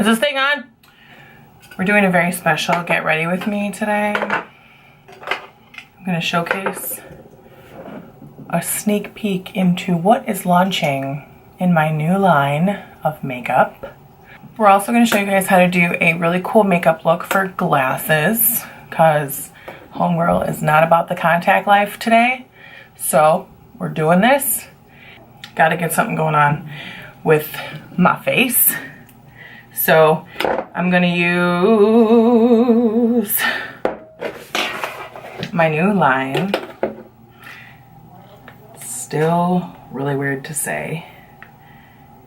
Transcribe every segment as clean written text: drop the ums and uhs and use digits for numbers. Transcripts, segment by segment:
Is this thing on? We're doing a very special get ready with me today. I'm gonna showcase a sneak peek into what is launching in my new line of makeup. We're also gonna show you guys how to do a really cool makeup look for glasses, because homegirl is not about the contact life today. So we're doing this. Gotta get something going on with my face. So I'm gonna use my new line. Still really weird to say.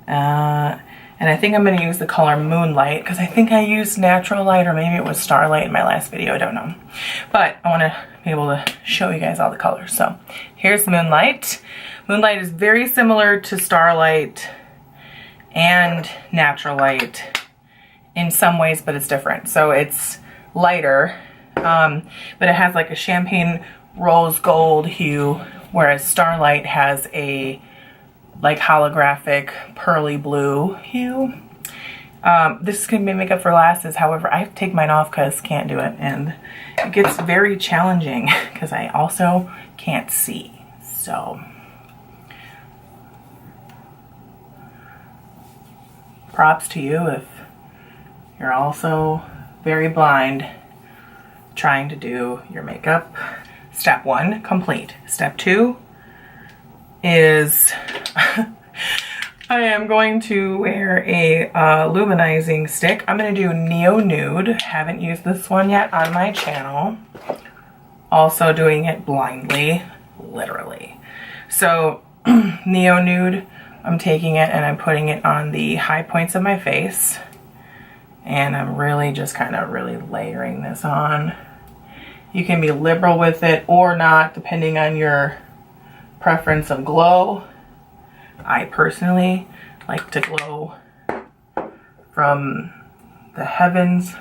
And I think I'm gonna use the color Moonlight, because I think I used Natural Light, or maybe it was Starlight in my last video, I don't know. But I wanna be able to show you guys all the colors. So here's Moonlight. Moonlight is very similar to Starlight and Natural Light in some ways, but it's different. So it's lighter, but it has like a champagne rose gold hue, whereas Starlight has a like holographic pearly blue hue. This is gonna be makeup for glasses. However, I have to take mine off because can't do it, and it gets very challenging because I also can't see. So props to you if you're also very blind trying to do your makeup. Step 1, complete. Step 2 is I am going to wear a luminizing stick. I'm going to do Neo Nude. Haven't used this one yet on my channel. Also doing it blindly, literally. So Neo Nude, I'm taking it and I'm putting it on the high points of my face. And I'm really just kind of really layering this on. You can be liberal with it or not, depending on your preference of glow. I personally like to glow from the heavens.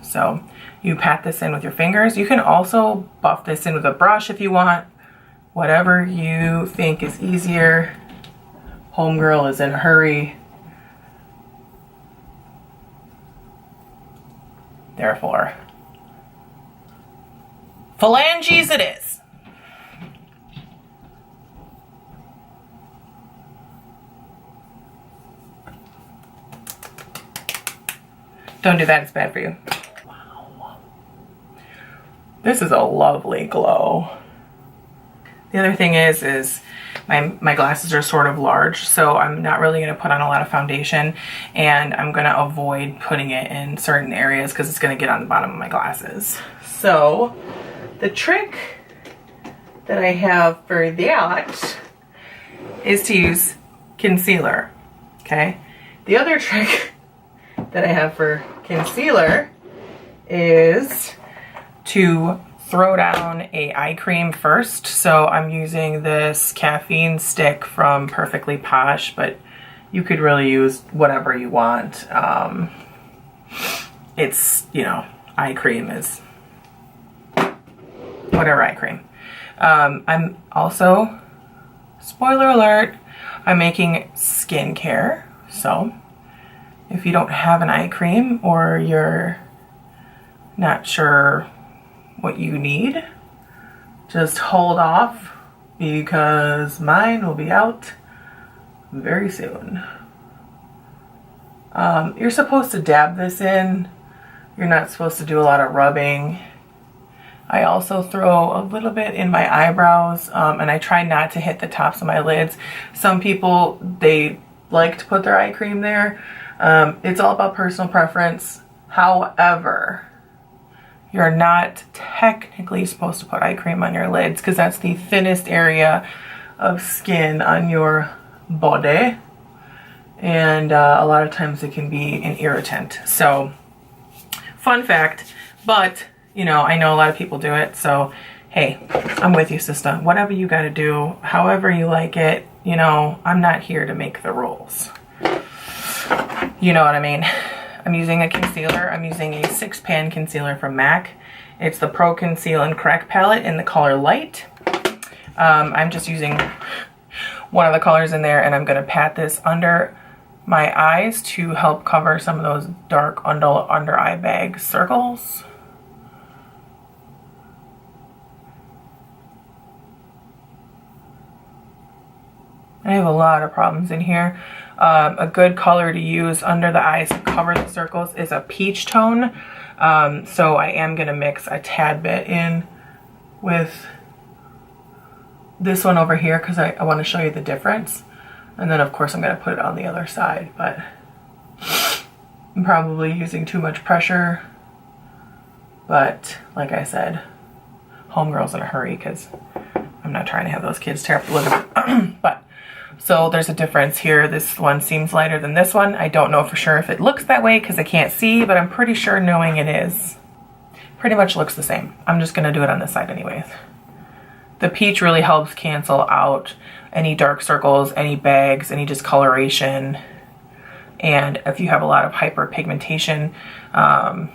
So you pat this in with your fingers. You can also buff this in with a brush if you want. Whatever you think is easier. Homegirl is in a hurry. Therefore, phalanges it is. Don't do that, it's bad for you. Wow. This is a lovely glow. The other thing is my glasses are sort of large, so I'm not really going to put on a lot of foundation, and I'm going to avoid putting it in certain areas because it's going to get on the bottom of my glasses. So the trick that I have for that is to use concealer, okay? The other trick that I have for concealer is to throw down a eye cream first. So I'm using this caffeine stick from Perfectly Posh, but you could really use whatever you want. It's, you know, eye cream is whatever eye cream. I'm also, spoiler alert, I'm making skincare. So if you don't have an eye cream or you're not sure what you need, just hold off because mine will be out very soon. You're supposed to dab this in. You're not supposed to do a lot of rubbing. I also throw a little bit in my eyebrows, and I try not to hit the tops of my lids. Some people, they like to put their eye cream there. It's all about personal preference. However, you're not technically supposed to put eye cream on your lids because that's the thinnest area of skin on your body. And a lot of times it can be an irritant. So, fun fact, but, you know, I know a lot of people do it. So, hey, I'm with you, sister. Whatever you got to do, however you like it, you know, I'm not here to make the rules. You know what I mean? I'm using a concealer. I'm using a 6-pan concealer from MAC. It's the Pro Conceal and Correct palette in the color Light. I'm just using one of the colors in there, and I'm going to pat this under my eyes to help cover some of those dark under eye bag circles. I have a lot of problems in here. A good color to use under the eyes to cover the circles is a peach tone. So I am going to mix a tad bit in with this one over here because I want to show you the difference. And then of course I'm going to put it on the other side, but I'm probably using too much pressure. But like I said, homegirl's in a hurry because I'm not trying to have those kids tear up the living. But so there's a difference here. This one seems lighter than this one. I don't know for sure if it looks that way because I can't see, but I'm pretty sure knowing it is. Pretty much looks the same. I'm just going to do it on this side anyways. The peach really helps cancel out any dark circles, any bags, any discoloration. And if you have a lot of hyperpigmentation,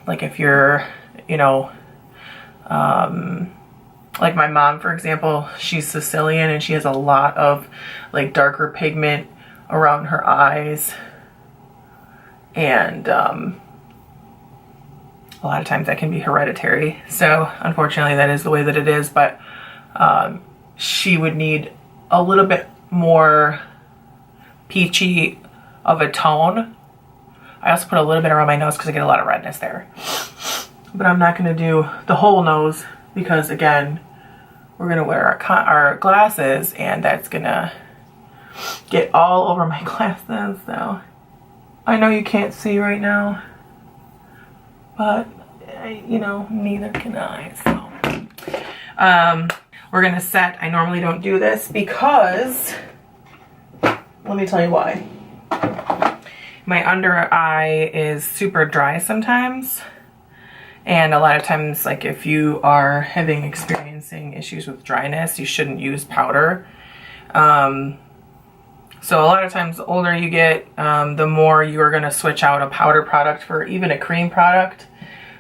like if you're, you know, like my mom, for example, she's Sicilian and she has a lot of like darker pigment around her eyes. And a lot of times that can be hereditary. So unfortunately that is the way that it is, but she would need a little bit more peachy of a tone. I also put a little bit around my nose because I get a lot of redness there. But I'm not going to do the whole nose because again, we're going to wear our glasses and that's going to get all over my glasses. So I know you can't see right now, but you know, neither can I. So we're going to set. I normally don't do this because, let me tell you why. My under eye is super dry sometimes. And a lot of times, like if you are experiencing issues with dryness, you shouldn't use powder. So a lot of times the older you get, the more you are going to switch out a powder product for even a cream product.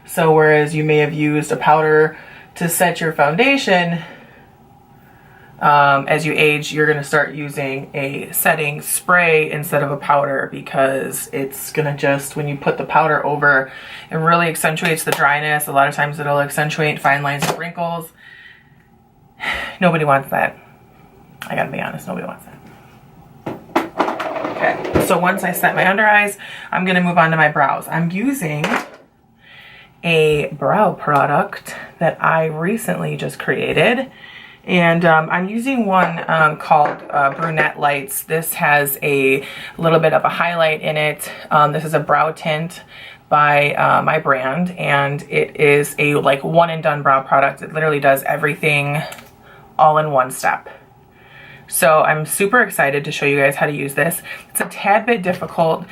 So whereas you may have used a powder to set your foundation, as you age, you're going to start using a setting spray instead of a powder because it's going to just, when you put the powder over, it really accentuates the dryness. A lot of times it'll accentuate fine lines and wrinkles. Nobody wants that. I gotta be honest, nobody wants that. Okay, so once I set my under eyes, I'm going to move on to my brows. I'm using a brow product that I recently just created. And I'm using one called Brunette Lights. This has a little bit of a highlight in it. This is a brow tint by my brand, and it is a like one and done brow product. It literally does everything all in one step. So I'm super excited to show you guys how to use this. It's a tad bit difficult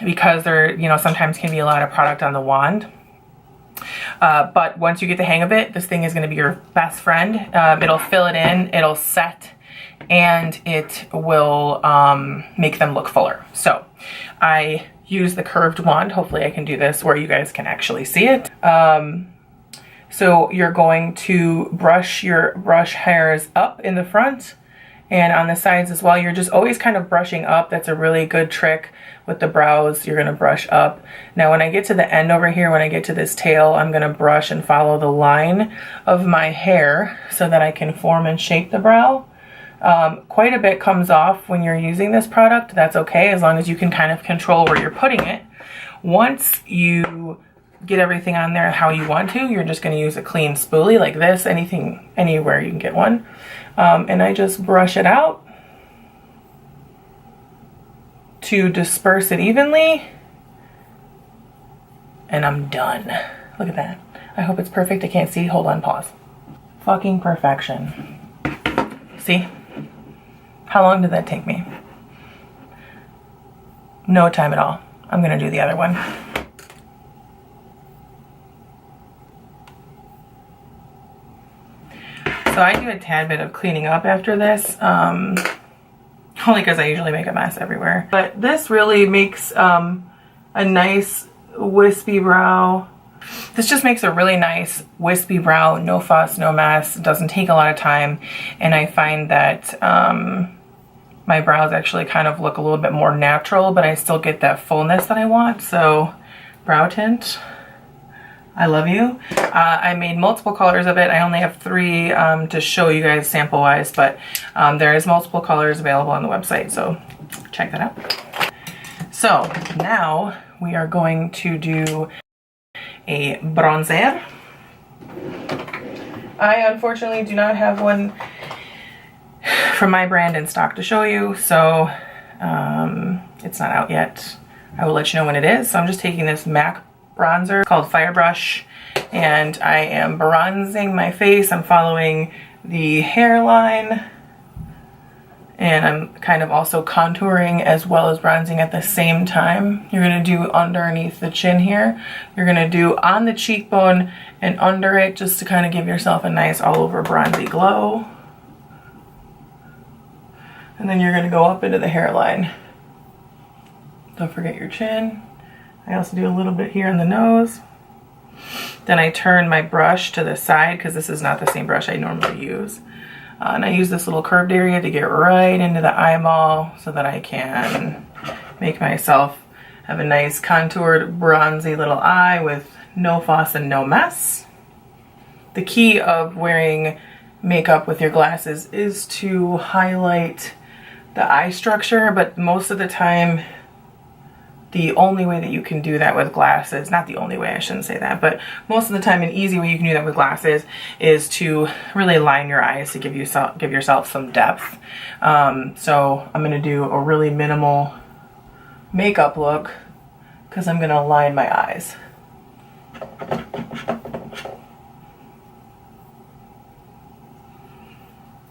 because there, you know, sometimes can be a lot of product on the wand. But once you get the hang of it, this thing is going to be your best friend. It'll fill it in, it'll set, and it will make them look fuller. So I use the curved wand. Hopefully I can do this where you guys can actually see it. So you're going to brush your brush hairs up in the front and on the sides as well. You're just always kind of brushing up. That's a really good trick with the brows. You're going to brush up. Now when I get to the end over here, when I get to this tail, I'm going to brush and follow the line of my hair so that I can form and shape the brow. Quite a bit comes off when you're using this product. That's okay, as long as you can kind of control where you're putting it. Once you get everything on there how you want to, you're just going to use a clean spoolie like this, anywhere you can get one. And I just brush it out to disperse it evenly, and I'm done. Look at that. I hope it's perfect. I can't see. Hold on, pause. Fucking perfection. See? How long did that take me? No time at all. I'm gonna do the other one. So I do a tad bit of cleaning up after this, only because I usually make a mess everywhere. But this really makes a nice wispy brow. This just makes a really nice wispy brow, no fuss, no mess. It doesn't take a lot of time, and I find that my brows actually kind of look a little bit more natural, but I still get that fullness that I want. So brow tint, I love you. I made multiple colors of it. I only have 3 to show you guys sample wise, but there is multiple colors available on the website, so check that out. So now we are going to do a bronzer. I unfortunately do not have one from my brand in stock to show you, so it's not out yet. I will let you know when it is. So I'm just taking this MAC bronzer called Firebrush, and I am bronzing my face. I'm following the hairline, and I'm kind of also contouring as well as bronzing at the same time. You're gonna do underneath the chin here. You're gonna do on the cheekbone and under it, just to kind of give yourself a nice all over bronzy glow. And then you're gonna go up into the hairline. Don't forget your chin. I also do a little bit here on the nose. Then I turn my brush to the side, because this is not the same brush I normally use. And I use this little curved area to get right into the eyeball so that I can make myself have a nice contoured bronzy little eye with no fuss and no mess. The key of wearing makeup with your glasses is to highlight the eye structure, but most of the time the only way that you can do that with glasses, not the only way, I shouldn't say that, but most of the time an easy way you can do that with glasses is to really line your eyes to give yourself some depth. So I'm gonna do a really minimal makeup look because I'm gonna line my eyes.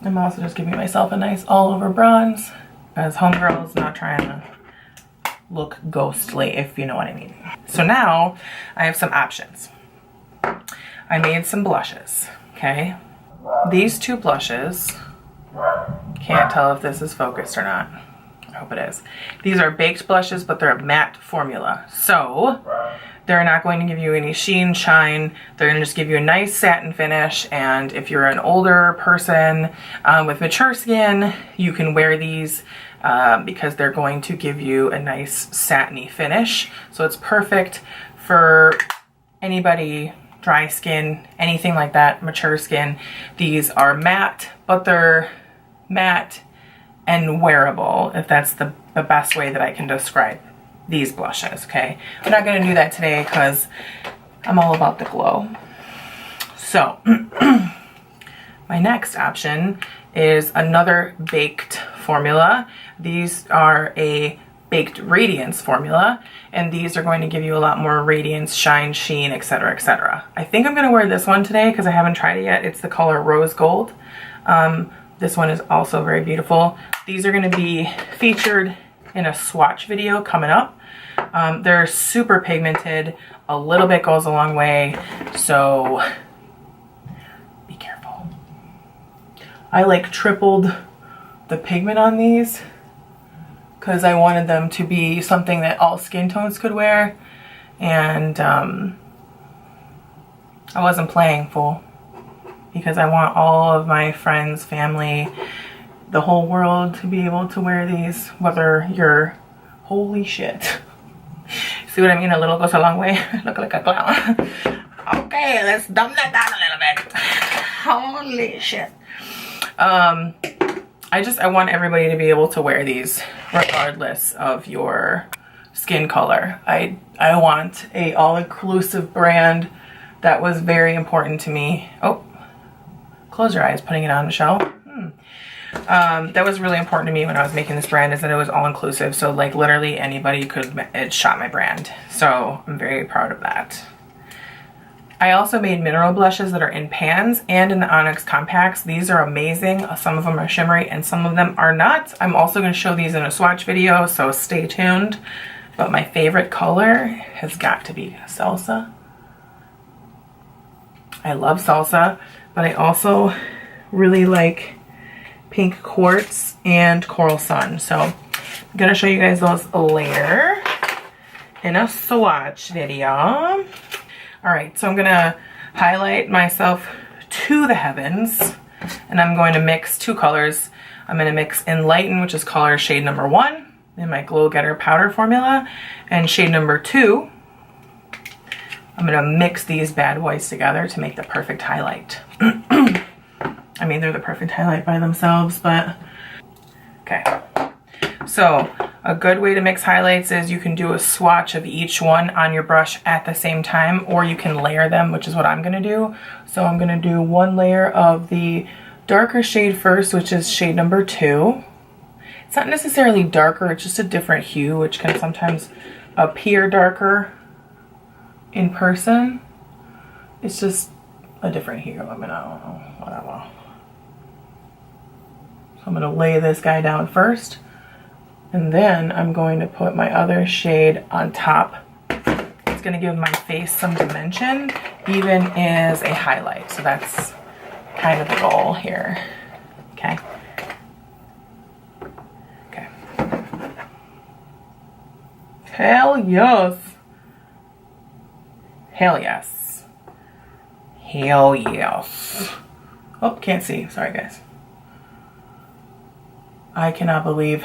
I'm also just giving myself a nice all over bronze, as homegirl's not trying to look ghostly, if you know what I mean. So now I have some options. I made some blushes, okay? These 2 blushes, can't tell if this is focused or not. I hope it is. These are baked blushes, but they're a matte formula. So they're not going to give you any sheen, shine. They're gonna just give you a nice satin finish. And if you're an older person with mature skin, you can wear these because they're going to give you a nice satiny finish. So it's perfect for anybody, dry skin, anything like that, mature skin. These are matte, but they're matte and wearable, if that's the best way that I can describe these blushes, okay? I'm not gonna do that today because I'm all about the glow. So my next option is another baked formula. These are a baked radiance formula, and these are going to give you a lot more radiance, shine, sheen, etc., etc. I think I'm gonna wear this one today because I haven't tried it yet. It's the color Rose Gold. This one is also very beautiful. These are gonna be featured in a swatch video coming up. They're super pigmented. A little bit goes a long way, so be careful. I like tripled the pigment on these because I wanted them to be something that all skin tones could wear, and I wasn't playing, fool, because I want all of my friends, family, the whole world to be able to wear these, whether you're, holy shit. See what I mean? A little goes a long way. Look like a clown. Okay, let's dumb that down a little bit. Holy shit. I want everybody to be able to wear these regardless of your skin color. I want a all-inclusive brand. That was very important to me. Oh, close your eyes, putting it on, Michelle. That was really important to me when I was making this brand, is that it was all-inclusive. So like literally anybody could shop my brand. So I'm very proud of that. I also made mineral blushes that are in pans and in the Onyx compacts. These are amazing. Some of them are shimmery and some of them are not. I'm also going to show these in a swatch video, so stay tuned. But my favorite color has got to be salsa. I love salsa, but I also really like pink quartz and coral sun. So I'm going to show you guys those later in a swatch video. All right, so I'm gonna highlight myself to the heavens, and I'm going to mix 2 colors. I'm going to mix Enlighten, which is color shade number 1 in my Glow Getter powder formula, and shade number 2. I'm going to mix these bad boys together to make the perfect highlight. I mean, they're the perfect highlight by themselves, but okay. So a good way to mix highlights is you can do a swatch of each one on your brush at the same time, or you can layer them, which is what I'm going to do. So I'm going to do one layer of the darker shade first, which is shade number 2. It's not necessarily darker, it's just a different hue, which can sometimes appear darker in person. It's just a different hue. I mean, I don't know, whatever. So I'm going to lay this guy down first, and then I'm going to put my other shade on top. It's going to give my face some dimension, even as a highlight. So that's kind of the goal here. Okay. Okay. Hell yes. Hell yes. Hell yes. Oh, can't see. Sorry, guys. I cannot believe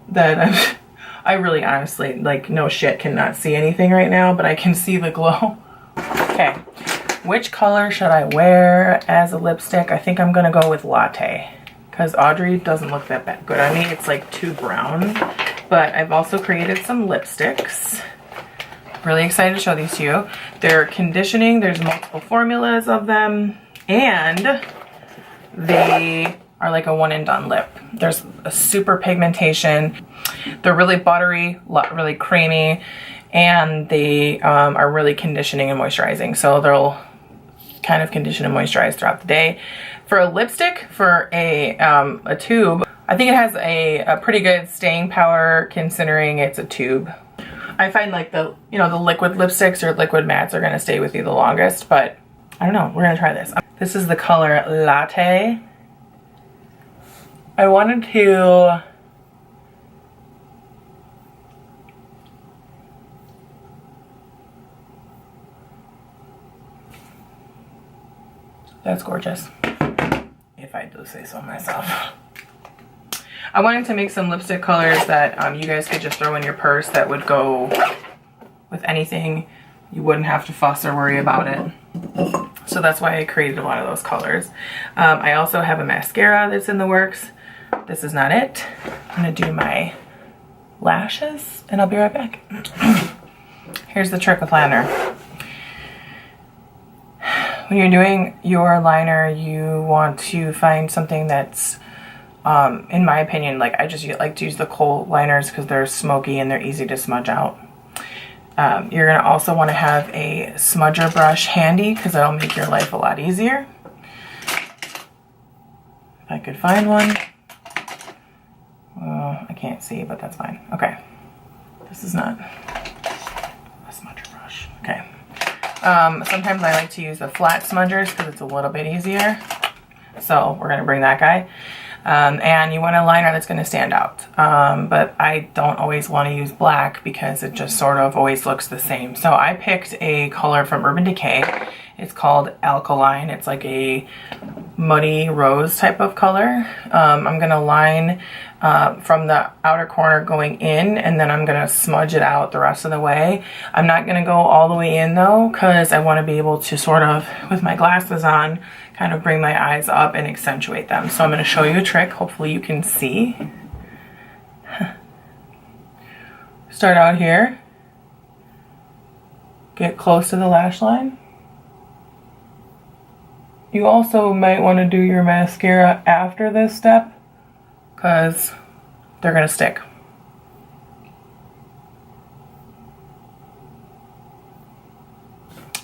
that I really honestly, like, no shit, cannot see anything right now, but I can see the glow. Okay. Which color should I wear as a lipstick? I think I'm going to go with Latte, because Audrey doesn't look that bad good on me. It's like too brown. But I've also created some lipsticks. Really excited to show these to you. They're conditioning. There's multiple formulas of them, and they are like a one and done lip. There's a super pigmentation. They're really buttery, really creamy, and they are really conditioning and moisturizing. So they'll kind of condition and moisturize throughout the day. For a lipstick, for a tube, I think it has a pretty good staying power considering it's a tube. I find like the liquid lipsticks or liquid mattes are gonna stay with you the longest, but I don't know, we're gonna try this. This is the color Latte. I wanted to that's gorgeous, if I do say so myself. I wanted to make some lipstick colors that you guys could just throw in your purse that would go with anything. You wouldn't have to fuss or worry about it. So that's why I created a lot of those colors. I also have a mascara that's in the works. This is not it. I'm gonna do my lashes and I'll be right back. Here's the trick with liner. When you're doing your liner, you want to find something that's, in my opinion, like I just like to use the kohl liners because they're smoky and they're easy to smudge out. You're gonna also want to have a smudger brush handy because that'll make your life a lot easier. If I could find one. I can't see, but that's fine. Okay. This is not a smudger brush. Okay. Sometimes I like to use the flat smudgers because it's a little bit easier. So we're going to bring that guy. And you want a liner that's going to stand out. But I don't always want to use black because it just sort of always looks the same. So I picked a color from Urban Decay. It's called Alkaline. It's like a muddy rose type of color. I'm going to line from the outer corner going in, and then I'm going to smudge it out the rest of the way. I'm not going to go all the way in though, because I want to be able to sort of, with my glasses on, kind of bring my eyes up and accentuate them. So I'm going to show you a trick. Hopefully you can see. Start out here. Get close to the lash line. You also might want to do your mascara after this step because they're going to stick.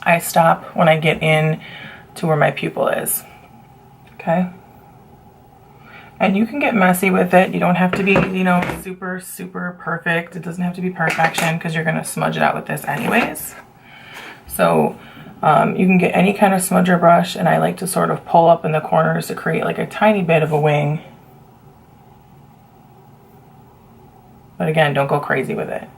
I stop when I get in to where my pupil is. Okay? And you can get messy with it. You don't have to be, you know, super, super perfect. It doesn't have to be perfection because you're going to smudge it out with this anyways. So you can get any kind of smudger brush, and I like to sort of pull up in the corners to create like a tiny bit of a wing. But again, don't go crazy with it.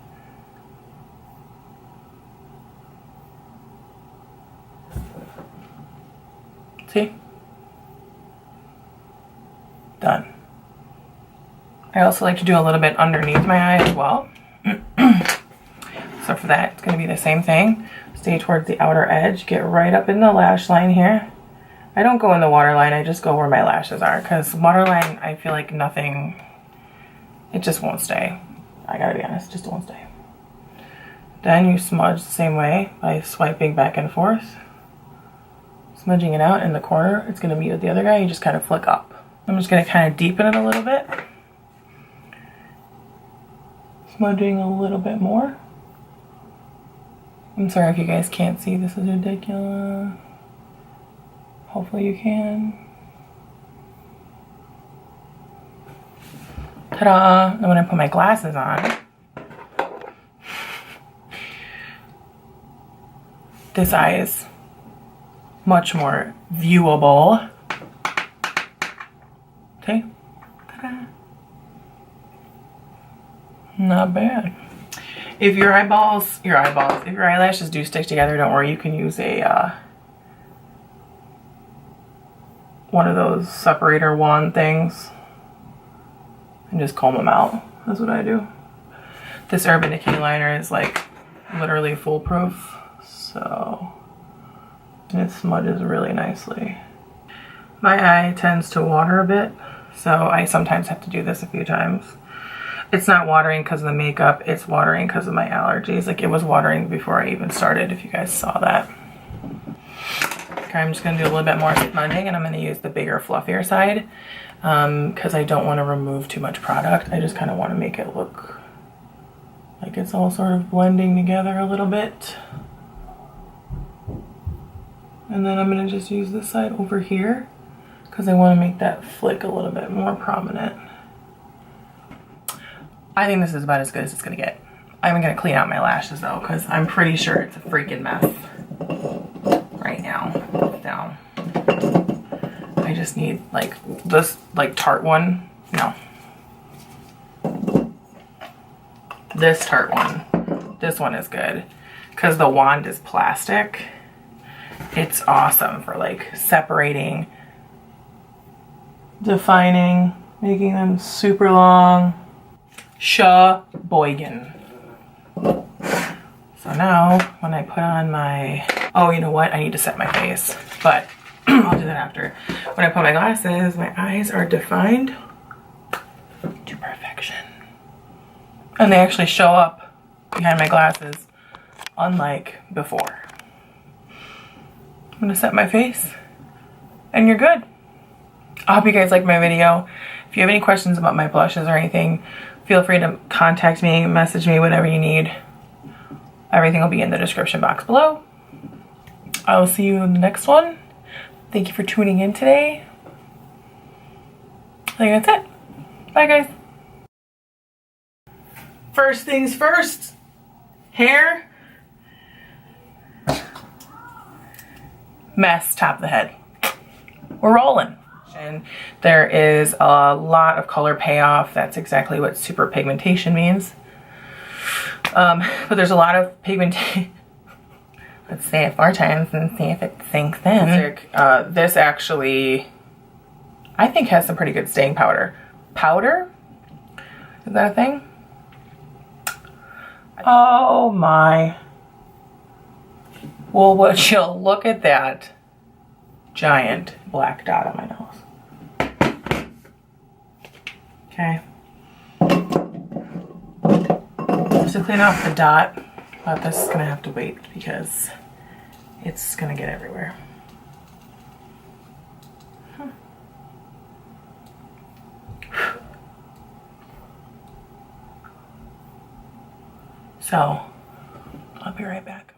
See? Done. I also like to do a little bit underneath my eye as well. So for that, it's going to be the same thing. Stay towards the outer edge. Get right up in the lash line here. I don't go in the waterline. I just go where my lashes are. Because waterline, I feel like nothing... It just won't stay. I gotta be honest, it just won't stay. Then you smudge the same way by swiping back and forth. Smudging it out in the corner. It's going to meet with the other guy. You just kind of flick up. I'm just going to kind of deepen it a little bit. Smudging a little bit more. I'm sorry if you guys can't see. This is ridiculous. Hopefully you can. Ta-da! And when I put my glasses on, this eye is much more viewable. Okay. Ta-da! Not bad. If your if your eyelashes do stick together, don't worry, you can use a one of those separator wand things and just comb them out. That's what I do. This Urban Decay liner is like literally foolproof, so it smudges really nicely. My eye tends to water a bit, so I sometimes have to do this a few times. It's not watering because of the makeup, it's watering because of my allergies. Like, it was watering before I even started, if you guys saw that. Okay, I'm just going to do a little bit more smudging, and I'm going to use the bigger, fluffier side because I don't want to remove too much product. I just kind of want to make it look like it's all sort of blending together a little bit. And then I'm going to just use this side over here because I want to make that flick a little bit more prominent. I think this is about as good as it's going to get. I'm going to clean out my lashes though, because I'm pretty sure it's a freaking mess right now. So I just need like this like Tarte one. No. This Tarte one. This one is good because the wand is plastic. It's awesome for like separating, defining, making them super long. Sheboygan. So now when I put on my, oh, you know what? I need to set my face, but I'll do that after. When I put my glasses, my eyes are defined to perfection. And they actually show up behind my glasses, unlike before. I'm gonna set my face and you're good. I hope you guys like my video. If you have any questions about my blushes or anything, feel free to contact me, message me, whatever you need. Everything will be in the description box below. I will see you in the next one. Thank you for tuning in today. I think that's it. Bye, guys. First things first, hair, mess, top of the head. We're rolling. And there is a lot of color payoff. That's exactly what super pigmentation means. But there's a lot of pigmentation. Let's say it 4 times and see if it sinks in. This actually, I think, has some pretty good staying powder. Powder? Is that a thing? Oh my. Well, would you look at that giant black dot on my nose. Okay. Just to clean off the dot, but this is gonna have to wait because it's gonna get everywhere. So, I'll be right back.